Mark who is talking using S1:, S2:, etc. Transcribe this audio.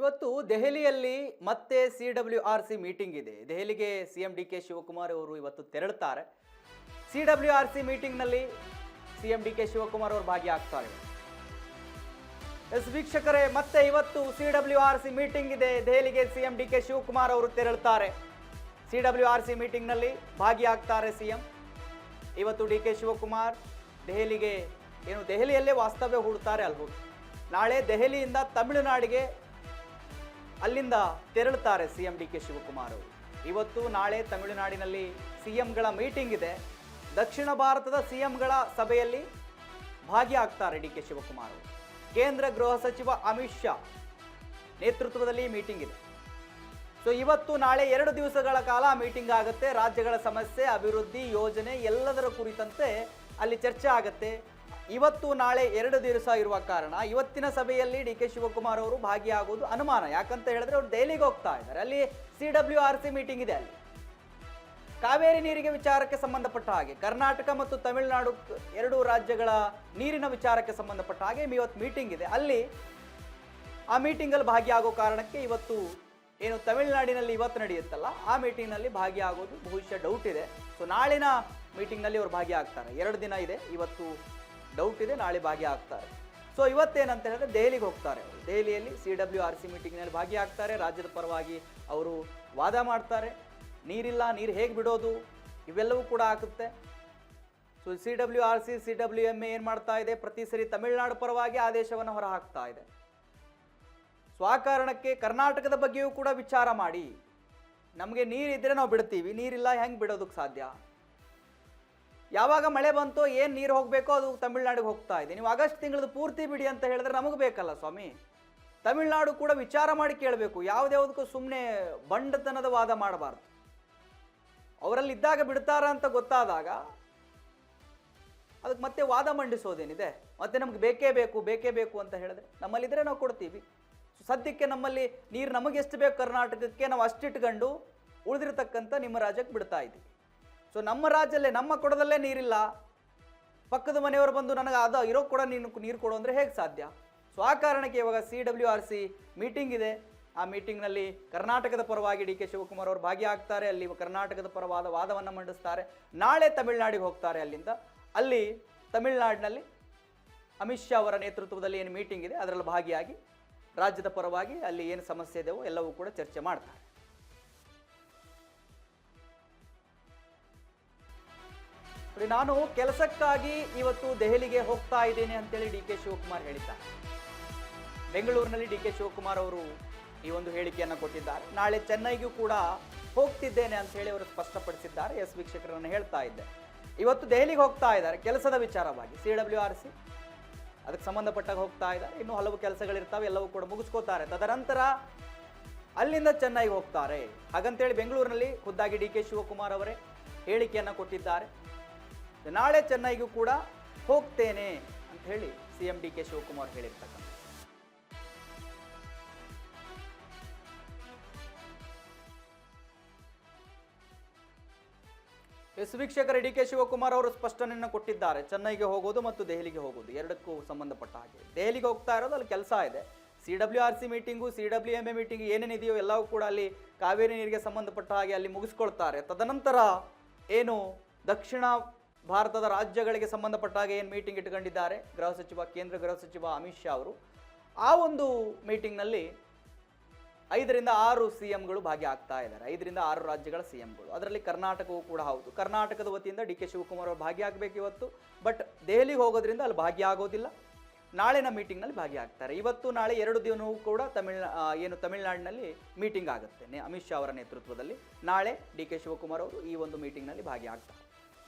S1: ಇವತ್ತು ದೆಹಲಿಯಲ್ಲಿ ಮತ್ತೆ CWRC ಮೀಟಿಂಗ್ ಇದೆ. ದೆಹಲಿಗೆ ಸಿಎಂ ಡಿ ಕೆ ಶಿವಕುಮಾರ್ ಅವರು ಇವತ್ತು ತೆರಳುತ್ತಾರೆ. CWRC ಮೀಟಿಂಗ್ನಲ್ಲಿ ಸಿಎಂ ಡಿ ಕೆ ಶಿವಕುಮಾರ್ ಅವರು ಭಾಗಿಯಾಗ್ತಾರೆ. ವೀಕ್ಷಕರೇ, ಮತ್ತೆ ಇವತ್ತು CWRC ಮೀಟಿಂಗ್ ಇದೆ. ದೆಹಲಿಗೆ ಸಿಎಂ ಡಿ ಕೆ ಶಿವಕುಮಾರ್ ಅವರು ತೆರಳುತ್ತಾರೆ. CWRC ಮೀಟಿಂಗ್ನಲ್ಲಿ ಭಾಗಿಯಾಗ್ತಾರೆ ಸಿಎಂ. ಇವತ್ತು ಡಿ ಕೆ ಶಿವಕುಮಾರ್ ದೆಹಲಿಗೆ ದೆಹಲಿಯಲ್ಲೇ ವಾಸ್ತವ್ಯ ಹೂಡುತ್ತಾರೆ ಅಲ್ಬಹುದು. ನಾಳೆ ದೆಹಲಿಯಿಂದ ತಮಿಳುನಾಡಿಗೆ ಅಲ್ಲಿಂದ ತೆರಳುತ್ತಾರೆ ಸಿಎಂ ಡಿ ಕೆ ಶಿವಕುಮಾರ್ ಅವರು. ಇವತ್ತು ನಾಳೆ ತಮಿಳುನಾಡಿನಲ್ಲಿ ಸಿಎಂಗಳ ಮೀಟಿಂಗ್ ಇದೆ. ದಕ್ಷಿಣ ಭಾರತದ ಸಿಎಂಗಳ ಸಭೆಯಲ್ಲಿ ಭಾಗಿಯಾಗ್ತಾರೆ ಡಿ ಕೆ ಶಿವಕುಮಾರ್ ಅವರು. ಕೇಂದ್ರ ಗೃಹ ಸಚಿವ ಅಮಿತ್ ಶಾ ನೇತೃತ್ವದಲ್ಲಿ ಮೀಟಿಂಗ್ ಇದೆ. ಸೊ ಇವತ್ತು ನಾಳೆ 2 ದಿವಸಗಳ ಕಾಲ ಮೀಟಿಂಗ್ ಆಗುತ್ತೆ. ರಾಜ್ಯಗಳ ಸಮಸ್ಯೆ, ಅಭಿವೃದ್ಧಿ, ಯೋಜನೆ ಎಲ್ಲದರ ಕುರಿತಂತೆ ಅಲ್ಲಿ ಚರ್ಚೆ ಆಗುತ್ತೆ. ಇವತ್ತು ನಾಳೆ 2 ದಿವಸ ಇರುವ ಕಾರಣ ಇವತ್ತಿನ ಸಭೆಯಲ್ಲಿ ಡಿ ಕೆ ಶಿವಕುಮಾರ್ ಅವರು ಭಾಗಿಯಾಗುವುದು ಅನುಮಾನ. ಯಾಕಂತ ಹೇಳಿದ್ರೆ ಅವರು ದೆಹಲಿಗೆ ಹೋಗ್ತಾ ಇದ್ದಾರೆ. ಅಲ್ಲಿ CWRC ಮೀಟಿಂಗ್ ಇದೆ. ಅಲ್ಲಿ ಕಾವೇರಿ ನೀರಿಗೆ ವಿಚಾರಕ್ಕೆ ಸಂಬಂಧಪಟ್ಟ ಹಾಗೆ ಕರ್ನಾಟಕ ಮತ್ತು ತಮಿಳುನಾಡು 2 ರಾಜ್ಯಗಳ ನೀರಿನ ವಿಚಾರಕ್ಕೆ ಸಂಬಂಧಪಟ್ಟ ಹಾಗೆ ಇವತ್ತು ಮೀಟಿಂಗ್ ಇದೆ. ಅಲ್ಲಿ ಆ ಮೀಟಿಂಗಲ್ಲಿ ಭಾಗಿಯಾಗೋ ಕಾರಣಕ್ಕೆ ಇವತ್ತು ತಮಿಳುನಾಡಿನಲ್ಲಿ ಇವತ್ತು ನಡೆಯುತ್ತಲ್ಲ ಆ ಮೀಟಿಂಗ್ನಲ್ಲಿ ಭಾಗಿಯಾಗೋದು ಬಹುಶಃ ಡೌಟ್ ಇದೆ. ಸೊ ನಾಳಿನ ಮೀಟಿಂಗ್ನಲ್ಲಿ ಅವರು ಭಾಗಿಯಾಗ್ತಾರೆ. 2 ದಿನ ಇದೆ. ಇವತ್ತು ಡೌಟ್ ಇದೆ, ನಾಳೆ ಭಾಗಿಯಾಗ್ತಾರೆ. ಸೊ ಇವತ್ತೇನಂತ ಹೇಳಿದ್ರೆ ದೆಹಲಿಗೆ ಹೋಗ್ತಾರೆ. ದೆಹಲಿಯಲ್ಲಿ CWRC ಮೀಟಿಂಗ್ನಲ್ಲಿ ಭಾಗಿಯಾಗ್ತಾರೆ. ರಾಜ್ಯದ ಪರವಾಗಿ ಅವರು ವಾದ ಮಾಡ್ತಾರೆ. ನೀರಿಲ್ಲ, ನೀರು ಹೇಗೆ ಬಿಡೋದು, ಇವೆಲ್ಲವೂ ಕೂಡ ಆಗುತ್ತೆ. ಸೊ CWRC CWMA ಏನು ಮಾಡ್ತಾ ಇದೆ, ಪ್ರತಿ ಸರಿ ತಮಿಳುನಾಡು ಪರವಾಗಿ ಆದೇಶವನ್ನು ಹೊರ ಹಾಕ್ತಾ ಇದೆ. ಸೊ ಆ ಕಾರಣಕ್ಕೆ ಕರ್ನಾಟಕದ ಬಗ್ಗೆಯೂ ಕೂಡ ವಿಚಾರ ಮಾಡಿ, ನಮಗೆ ನೀರಿದ್ದರೆ ನಾವು ಬಿಡ್ತೀವಿ, ನೀರಿಲ್ಲ ಹೆಂಗೆ ಬಿಡೋದಕ್ಕೆ ಸಾಧ್ಯ, ಯಾವಾಗ ಮಳೆ ಬಂತೋ ಏನು ನೀರು ಹೋಗಬೇಕೋ ಅದು ತಮಿಳುನಾಡಿಗೆ ಹೋಗ್ತಾ ಇದೆ. ನೀವು ಆಗಸ್ಟ್ ತಿಂಗಳದ್ದು ಪೂರ್ತಿ ಬಿಡಿ ಅಂತ ಹೇಳಿದ್ರೆ ನಮಗೆ ಬೇಕಲ್ಲ ಸ್ವಾಮಿ. ತಮಿಳುನಾಡು ಕೂಡ ವಿಚಾರ ಮಾಡಿ ಕೇಳಬೇಕು. ಯಾವುದ್ಯಾವುದಕ್ಕೂ ಸುಮ್ಮನೆ ಬಂಡತನದ ವಾದ ಮಾಡಬಾರ್ದು. ಅವರಲ್ಲಿ ಇದ್ದಾಗ ಬಿಡ್ತಾರ ಅಂತ ಗೊತ್ತಾದಾಗ ಅದಕ್ಕೆ ಮತ್ತೆ ವಾದ ಮಂಡಿಸೋದೇನಿದೆ. ಮತ್ತೆ ನಮ್ಗೆ ಬೇಕೇ ಬೇಕು ಅಂತ ಹೇಳಿದ್ರೆ ನಮ್ಮಲ್ಲಿದ್ದರೆ ನಾವು ಕೊಡ್ತೀವಿ. ಸದ್ಯಕ್ಕೆ ನಮ್ಮಲ್ಲಿ ನೀರು ನಮಗೆ ಎಷ್ಟು ಬೇಕು ಕರ್ನಾಟಕಕ್ಕೆ ನಾವು ಅಷ್ಟಿಟ್ಕೊಂಡು ಉಳಿದಿರ್ತಕ್ಕಂಥ ನಿಮ್ಮ ರಾಜ್ಯಕ್ಕೆ ಬಿಡ್ತಾ ಇದ್ದೀವಿ. ಸೊ ನಮ್ಮ ರಾಜ್ಯಲ್ಲೇ ನಮ್ಮ ಕೊಡದಲ್ಲೇ ನೀರಿಲ್ಲ, ಪಕ್ಕದ ಮನೆಯವರು ಬಂದು ನನಗೆ ಅದು ಇರೋ ಕೂಡ ನೀರು ಕೊಡು ಅಂದರೆ ಹೇಗೆ ಸಾಧ್ಯ? ಸೊ ಆ ಕಾರಣಕ್ಕೆ ಇವಾಗ CWRC ಮೀಟಿಂಗ್ ಇದೆ. ಆ ಮೀಟಿಂಗ್ನಲ್ಲಿ ಕರ್ನಾಟಕದ ಪರವಾಗಿ ಡಿ ಕೆ ಶಿವಕುಮಾರ್ ಅವರು ಭಾಗಿಯಾಗ್ತಾರೆ. ಅಲ್ಲಿ ಕರ್ನಾಟಕದ ಪರವಾದ ವಾದವನ್ನು ಮಂಡಿಸ್ತಾರೆ. ನಾಳೆ ತಮಿಳುನಾಡಿಗೆ ಹೋಗ್ತಾರೆ. ಅಲ್ಲಿ ತಮಿಳುನಾಡಿನಲ್ಲಿ ಅಮಿತ್ ಶಾ ಅವರ ನೇತೃತ್ವದಲ್ಲಿ ಏನು ಮೀಟಿಂಗ್ ಇದೆ ಅದರಲ್ಲಿ ಭಾಗಿಯಾಗಿ ರಾಜ್ಯದ ಪರವಾಗಿ ಅಲ್ಲಿ ಏನು ಸಮಸ್ಯೆ ಇದೆಯೋ ಎಲ್ಲವೂ ಕೂಡ ಚರ್ಚೆ ಮಾಡ್ತಾರೆ. ನಾನು ಕೆಲಸಕ್ಕಾಗಿ ಇವತ್ತು ದೆಹಲಿಗೆ ಹೋಗ್ತಾ ಇದ್ದೇನೆ ಅಂತೇಳಿ ಡಿ ಕೆ ಶಿವಕುಮಾರ್ ಹೇಳಿದ್ದಾರೆ. ಬೆಂಗಳೂರಿನಲ್ಲಿ ಡಿ ಕೆ ಶಿವಕುಮಾರ್ ಅವರು ಈ ಒಂದು ಹೇಳಿಕೆಯನ್ನು ಕೊಟ್ಟಿದ್ದಾರೆ. ನಾಳೆ ಚೆನ್ನೈಗೂ ಕೂಡ ಹೋಗ್ತಿದ್ದೇನೆ ಅಂತ ಹೇಳಿ ಅವರು ಸ್ಪಷ್ಟಪಡಿಸಿದ್ದಾರೆ. ವೀಕ್ಷಕರನ್ನು ಹೇಳ್ತಾ ಇದ್ದೆ, ಇವತ್ತು ದೆಹಲಿಗೆ ಹೋಗ್ತಾ ಇದ್ದಾರೆ ಕೆಲಸದ ವಿಚಾರವಾಗಿ. CWRC ಅದಕ್ಕೆ ಸಂಬಂಧಪಟ್ಟಾಗ ಹೋಗ್ತಾ ಇದ್ದಾರೆ. ಇನ್ನೂ ಹಲವು ಕೆಲಸಗಳಿರ್ತಾವೆ, ಎಲ್ಲವೂ ಕೂಡ ಮುಗಿಸ್ಕೋತಾರೆ. ತದನಂತರ ಅಲ್ಲಿಂದ ಚೆನ್ನೈಗೆ ಹೋಗ್ತಾರೆ. ಹಾಗಂತೇಳಿ ಬೆಂಗಳೂರಿನಲ್ಲಿ ಖುದ್ದಾಗಿ ಡಿ ಕೆ ಶಿವಕುಮಾರ್ ಅವರೇ ಹೇಳಿಕೆಯನ್ನು ಕೊಟ್ಟಿದ್ದಾರೆ. ನಾಳೆ ಚೆನ್ನೈಗೂ ಕೂಡ ಹೋಗ್ತೇನೆ ಅಂತ ಹೇಳಿ ಸಿಎಂ ಡಿ ಕೆ ಶಿವಕುಮಾರ್ ಹೇಳಿರ್ತಕ್ಕಂಥ. ವೀಕ್ಷಕರ, ಡಿ ಕೆ ಶಿವಕುಮಾರ್ ಅವರು ಸ್ಪಷ್ಟನೆಯನ್ನು ಕೊಟ್ಟಿದ್ದಾರೆ. ಚೆನ್ನೈಗೆ ಹೋಗೋದು ಮತ್ತು ದೆಹಲಿಗೆ ಹೋಗೋದು ಎರಡಕ್ಕೂ ಸಂಬಂಧಪಟ್ಟ ಹಾಗೆ. ದೆಹಲಿಗೆ ಹೋಗ್ತಾ ಇರೋದು ಅಲ್ಲಿ ಕೆಲಸ ಇದೆ. CWRC ಮೀಟಿಂಗು, CWMA ಮೀಟಿಂಗ್ ಏನೇನಿದೆಯೋ ಎಲ್ಲವೂ ಕೂಡ ಅಲ್ಲಿ ಕಾವೇರಿ ನೀರಿಗೆ ಸಂಬಂಧಪಟ್ಟ ಹಾಗೆ ಅಲ್ಲಿ ಮುಗಿಸ್ಕೊಳ್ತಾರೆ. ತದನಂತರ ದಕ್ಷಿಣ ಭಾರತದ ರಾಜ್ಯಗಳಿಗೆ ಸಂಬಂಧಪಟ್ಟ ಹಾಗೆ ಏನು ಮೀಟಿಂಗ್ ಇಟ್ಕೊಂಡಿದ್ದಾರೆ ಕೇಂದ್ರ ಗೃಹ ಸಚಿವ ಅಮಿತ್ ಶಾ ಅವರು, ಆ ಒಂದು ಮೀಟಿಂಗ್ನಲ್ಲಿ 5 ರಿಂದ 6 ಸಿಎಂಗಳು ಭಾಗಿಯಾಗ್ತಾ ಇದ್ದಾರೆ. 5 ರಿಂದ 6 ರಾಜ್ಯಗಳ ಸಿಎಂಗಳು, ಅದರಲ್ಲಿ ಕರ್ನಾಟಕವೂ ಕೂಡ ಹೌದು. ಕರ್ನಾಟಕದ ವತಿಯಿಂದ ಡಿ ಕೆ ಶಿವಕುಮಾರ್ ಅವರು ಭಾಗಿಯಾಗಬೇಕು ಇವತ್ತು. ಬಟ್ ದೆಹಲಿಗೆ ಹೋಗೋದ್ರಿಂದ ಅಲ್ಲಿ ಭಾಗಿಯಾಗೋದಿಲ್ಲ. ನಾಳಿನ ಮೀಟಿಂಗ್ನಲ್ಲಿ ಭಾಗಿಯಾಗ್ತಾರೆ. ಇವತ್ತು ನಾಳೆ 2 ದಿನವೂ ಕೂಡ ತಮಿಳುನಾಡಿನಲ್ಲಿ ಮೀಟಿಂಗ್ ಆಗುತ್ತೆ ಅಮಿತ್ ಶಾ ಅವರ ನೇತೃತ್ವದಲ್ಲಿ. ನಾಳೆ ಡಿ ಕೆ ಶಿವಕುಮಾರ್ ಅವರು ಈ ಒಂದು ಮೀಟಿಂಗ್ನಲ್ಲಿ ಭಾಗಿಯಾಗ್ತಾರೆ.